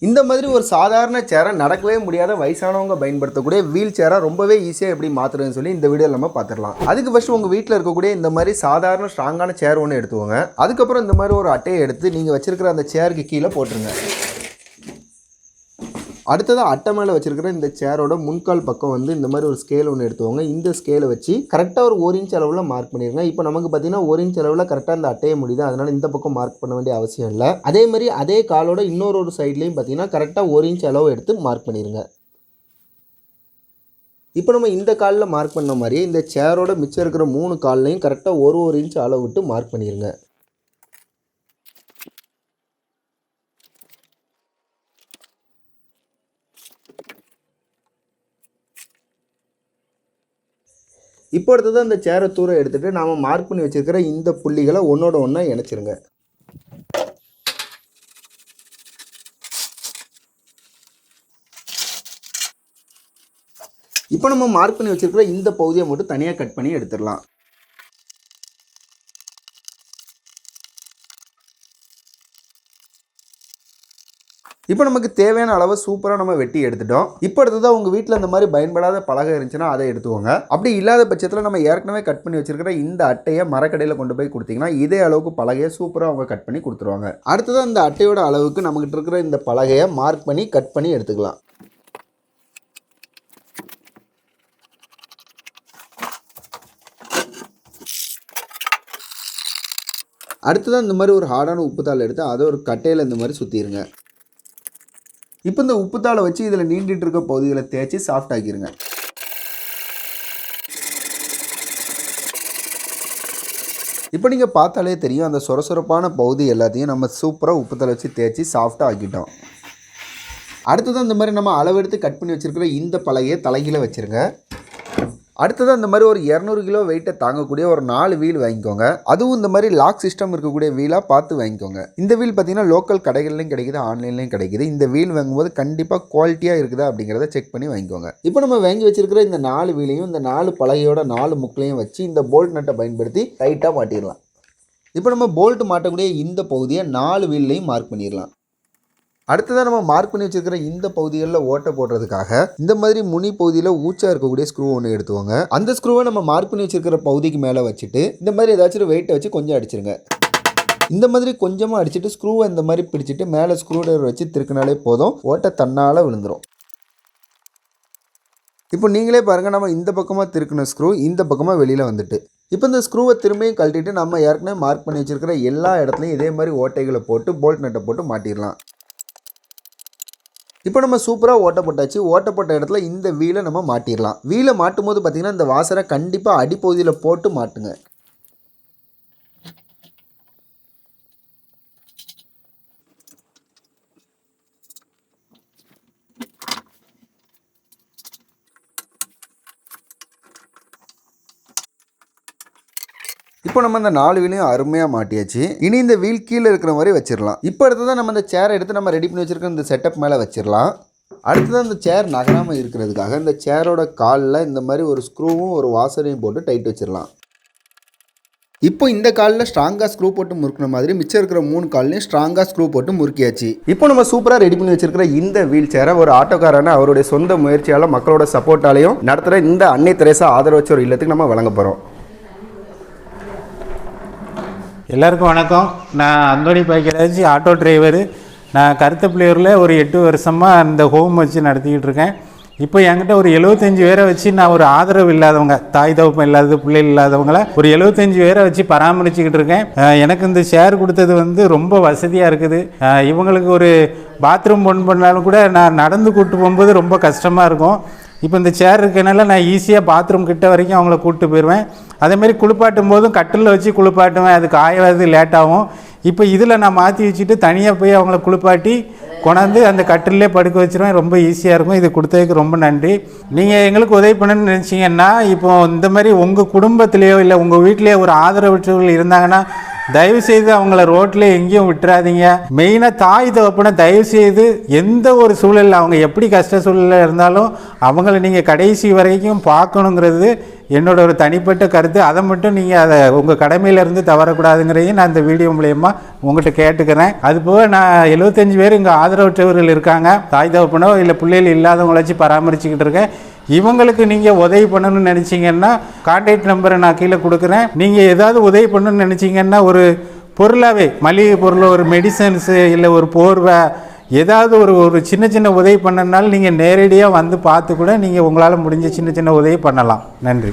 இந்த மாதிரி ஒரு சாதாரண சேரை நடக்கவே முடியாத வயசானவங்க பயன்படுத்தக்கூடிய வீல் சேரை ரொம்பவே ஈஸியாக எப்படி மாற்றுறதுன்னு சொல்லி இந்த வீடியோவில் நம்ம பார்த்துடலாம். அதுக்கு ஃபஸ்ட்டு உங்கள் வீட்டில் இருக்கக்கூடிய இந்த மாதிரி சாதாரண ஸ்ட்ராங்கான சேர் ஒன்று எடுத்துக்கோங்க. அதுக்கப்புறம் இந்த மாதிரி ஒரு அட்டையை எடுத்து நீங்கள் வச்சிருக்கிற அந்த சேருக்கு கீழே போட்டுருங்க. அடுத்ததாக அட்டை மேலே வச்சிருக்கிற இந்த சேரோட முன்கால் பக்கம் வந்து இந்த மாதிரி ஒரு ஸ்கேல் ஒன்று எடுத்துவாங்க. இந்த ஸ்கேலை வச்சு கரெக்டாக ஒரு 1 இன்ச் அளவில் மார்க் பண்ணிடுங்க. இப்போ நமக்கு பார்த்தீங்கன்னா 1 இன்ச் அளவில் கரெக்டாக இந்த அட்டையை முடியுது, அதனால் இந்த பக்கம் மார்க் பண்ண வேண்டிய அவசியம் இல்லை. அதே மாதிரி அதே காலோட இன்னொரு சைட்லேயும் பார்த்தீங்கன்னா கரெக்டாக 1 இன்ச் அளவு எடுத்து மார்க் பண்ணிடுங்க. இப்போ நம்ம இந்த காலில் மார்க் பண்ண மாதிரி இந்த சேரோட மிச்சம் இருக்கிற 3 கால்லையும் கரெக்டாக 1 இன்ச் அளவு விட்டு மார்க் பண்ணிடுங்க. இப்போ அடுத்தது அந்த சேரை தூர எடுத்துகிட்டு நாம் மார்க் பண்ணி வச்சுருக்கிற இந்த புள்ளிகளை ஒன்றோட ஒன்றா இணைச்சிருங்க. இப்போ நம்ம மார்க் பண்ணி வச்சுருக்கிற இந்த பகுதியை மட்டும் தனியாக கட் பண்ணி எடுத்துடலாம். இப்போ நமக்கு தேவையான அளவு சூப்பராக நம்ம வெட்டி எடுத்துட்டோம். இப்போ அடுத்ததான் உங்கள் வீட்டில் இந்த மாதிரி பயன்படாத பலகை இருந்துச்சுன்னா அதை எடுத்துக்கோங்க. அப்படி இல்லாத பட்சத்தில் நம்ம ஏற்கனவே கட் பண்ணி வச்சிருக்கிற இந்த அட்டையை மரக்கடையில் கொண்டு போய் கொடுத்தீங்கன்னா இதே அளவுக்கு பலகையை சூப்பராக அவங்க கட் பண்ணி கொடுத்துருவாங்க. அடுத்ததான் இந்த அட்டையோட அளவுக்கு நம்மகிட்ட இருக்கிற இந்த பலகையை மார்க் பண்ணி கட் பண்ணி எடுத்துக்கலாம். அடுத்ததான் இந்த மாதிரி ஒரு ஹார்டான உப்புத்தாள் எடுத்து அதை ஒரு கட்டையில் இந்த மாதிரி சுற்றிடுங்க. இப்போ இந்த உப்புத்தாளை வச்சு இதில் நீண்டிட்டு இருக்க பகுதிகளை தேய்ச்சி சாஃப்ட் ஆக்கிடுங்க. இப்போ நீங்கள் பார்த்தாலே தெரியும் அந்த சொரசொரப்பான பகுதி எல்லாத்தையும் நம்ம சூப்பராக உப்புத்தாளை வச்சு தேய்ச்சி சாஃப்டாக ஆக்கிட்டோம். அடுத்ததான் இந்த மாதிரி நம்ம அளவெடுத்து கட் பண்ணி வச்சுருக்கிற இந்த பலகையை தலைகீழ வச்சுருங்க. அடுத்தது அந்த மாதிரி ஒரு 200 கிலோ வெயிட்டை தாங்கக்கூடிய ஒரு 4 வீல் வாங்கிக்கோங்க. அதுவும் இந்த மாதிரி லாக் சிஸ்டம் இருக்கக்கூடிய வீலாக பார்த்து வாங்கிக்கோங்க. இந்த வீல் பார்த்தீங்கன்னா லோக்கல் கடைகள்லையும் கிடைக்குது, ஆன்லைன்லையும் கிடைக்குது. இந்த வீல் வாங்கும்போது கண்டிப்பாக குவாலிட்டியாக இருக்குதா அப்படிங்கிறத செக் பண்ணி வாங்கிக்கோங்க. இப்போ நம்ம வாங்கி வச்சிருக்கிற இந்த 4 வீலையும் இந்த 4 பலகையோட 4 முக்களையும் வச்சு இந்த போல்ட் நட்டை பயன்படுத்தி டைட்டாக மாட்டிடலாம். இப்போ நம்ம போல்ட் மாட்டக்கூடிய இந்த பகுதியை 4 வீல்லையும் மார்க் பண்ணிடலாம். அடுத்ததாக நம்ம மார்க் பண்ணி வச்சுருக்கிற இந்த பகுதிகளில் ஓட்டை போடுறதுக்காக இந்த மாதிரி முனி பகுதியில் ஊச்சா இருக்கக்கூடிய ஸ்க்ரூ ஒன்று எடுத்துவாங்க. அந்த ஸ்க்ரூவை நம்ம மார்க் பண்ணி வச்சுருக்கிற பகுதிக்கு மேலே வச்சுட்டு இந்த மாதிரி ஏதாச்சும் வெயிட்டை வச்சு கொஞ்சம் அடிச்சிருங்க. இந்த மாதிரி கொஞ்சமாக அடிச்சுட்டு ஸ்க்ரூவை இந்த மாதிரி பிடிச்சிட்டு மேலே ஸ்க்ரூ டிரைவர் வச்சு திருக்கினாலே போதும், ஓட்டை தன்னால் விழுந்துடும். இப்போ நீங்களே பாருங்கள், நம்ம இந்த பக்கமாக திருக்கின ஸ்க்ரூ இந்த பக்கமாக வெளியில் வந்துட்டு இப்போ இந்த ஸ்க்ரூவை திரும்பியும் கழட்டிட்டு நம்ம ஏற்கனவே மார்க் பண்ணி வச்சுருக்கிற எல்லா இடத்துலையும் இதே மாதிரி ஓட்டைகளை போட்டு போல்ட் நட்டை போட்டு மாட்டிடலாம். இப்போ நம்ம சூப்பராக ஓட்டை போட்டாச்சு. ஓட்டை போட்ட இடத்துல இந்த வீலை நம்ம மாட்டிடலாம். வீலை மாட்டும் போது பார்த்திங்கன்னா இந்த வாசரை கண்டிப்பாக அடிப்பகுதியில் போட்டு மாட்டுங்க. இப்போ நம்ம இந்த 4 வீலையும் அருமையாக மாட்டியாச்சு. இனி இந்த வீல் கீழே இருக்கிற மாதிரி வச்சிடலாம். இப்போ அடுத்ததான் நம்ம இந்த சேரை எடுத்து நம்ம ரெடி பண்ணி வச்சுருக்க இந்த செட்டப் மேலே வச்சிடலாம். அடுத்ததான் இந்த சேர் நகராமல் இருக்கிறதுக்காக இந்த சேரோட காலில் இந்த மாதிரி ஒரு ஸ்க்ரூவும் ஒரு வாசரையும் போட்டு டைட் வச்சிடலாம். இப்போ இந்த காலில் ஸ்ட்ராங்காக ஸ்க்ரூ போட்டு முறுக்கின மாதிரி மிச்சம் இருக்கிற 3 கால்லையும் ஸ்ட்ராங்காக ஸ்க்ரூ போட்டு முறுக்கியாச்சு. இப்போ நம்ம சூப்பராக ரெடி பண்ணி வச்சிருக்கிற இந்த வீல் சேரை ஒரு ஆட்டோக்காரன அவருடைய சொந்த முயற்சியால் மக்களோட சப்போர்ட்டாலையும் நடத்துகிற இந்த அன்னை தெரேசா ஆதரவு வச்ச ஒரு இல்லத்துக்கு நம்ம வழங்க போகிறோம். எல்லாருக்கும் வணக்கம். நான் அந்தோணி பாக்கியராஜ், ஆட்டோ டிரைவரு. நான் கருத்தப்பிள்ளையூரில் ஒரு 8 வருஷமாக இந்த ஹோம் வச்சு நடத்திக்கிட்டு இருக்கேன். இப்போ என்கிட்ட ஒரு 75 பேரை வச்சு நான் ஒரு ஆதரவு இல்லாதவங்க, தாய் தகப்பம் இல்லாதது, பிள்ளைகள் இல்லாதவங்கள ஒரு 75 பேரை வச்சு பராமரிச்சுக்கிட்டு இருக்கேன். எனக்கு இந்த ஷேர் கொடுத்தது வந்து ரொம்ப வசதியாக இருக்குது. இவங்களுக்கு ஒரு பாத்ரூம் ஒன் பண்ணாலும் கூட நான் நடந்து கூப்பிட்டு போகும்போது ரொம்ப கஷ்டமாக இருக்கும். இப்போ இந்த சேர் இருக்கனால நான் ஈஸியாக பாத்ரூம் கிட்ட வரைக்கும் அவங்கள கூப்பிட்டு போயிடுவேன். அதேமாதிரி குளிப்பாட்டும் போதும் கட்டிலில் வச்சு குளிப்பாட்டுவேன், அது காயவது லேட்டாகும். இப்போ இதில் நான் மாற்றி வச்சுட்டு தனியாக போய் அவங்கள குளிப்பாட்டி கொண்டாந்து அந்த கட்டிலே படுக்க வச்சுருவேன். ரொம்ப ஈஸியாக இருக்கும். இது கொடுத்ததுக்கு ரொம்ப நன்றி. நீங்கள் எங்களுக்கு உதவி பண்ணணும்னு நினச்சிங்கன்னா, இப்போ இந்த மாதிரி உங்கள் குடும்பத்திலேயோ இல்லை உங்கள் வீட்டிலேயோ ஒரு ஆதரவற்றவர்கள் இருந்தாங்கன்னா தயவுசெய்து அவங்கள ரோட்டில் எங்கேயும் விட்டுறாதீங்க. மெயினாக தாய் தகப்பனை தயவுசெய்து எந்த ஒரு சூழலில் அவங்க எப்படி கஷ்ட சூழலில் இருந்தாலும் அவங்கள நீங்கள் கடைசி வரைக்கும் பார்க்கணுங்கிறது என்னோட ஒரு தனிப்பட்ட கருத்து. அதை மட்டும் நீங்கள் அதை உங்கள் கடமையிலேருந்து தவறக்கூடாதுங்கிறதையும் நான் இந்த வீடியோ மூலயமா உங்கள்கிட்ட கேட்டுக்கிறேன். அதுபோக நான் 75 பேர் இங்கே ஆதரவற்றவர்கள் இருக்காங்க. தாய் தகப்பனோ இல்லை பிள்ளைகள் இல்லாதவங்கள வச்சு பராமரிச்சுக்கிட்டு இருக்கேன். இவங்களுக்கு நீங்கள் உதவி பண்ணணும்னு நினச்சிங்கன்னா கான்டாக்ட் நம்பரை நான் கீழே கொடுக்குறேன். நீங்கள் ஏதாவது உதவி பண்ணணும்னு நினச்சிங்கன்னா ஒரு பொருளாகவே மளிகை பொருள், ஒரு மெடிசன்ஸு, இல்லை ஒரு போர்வை, ஏதாவது ஒரு சின்ன சின்ன உதவி பண்ணனாலும் நீங்கள் நேரடியாக வந்து பார்த்து கூட நீங்கள் உங்களால் முடிஞ்ச சின்ன சின்ன உதவி பண்ணலாம். நன்றி.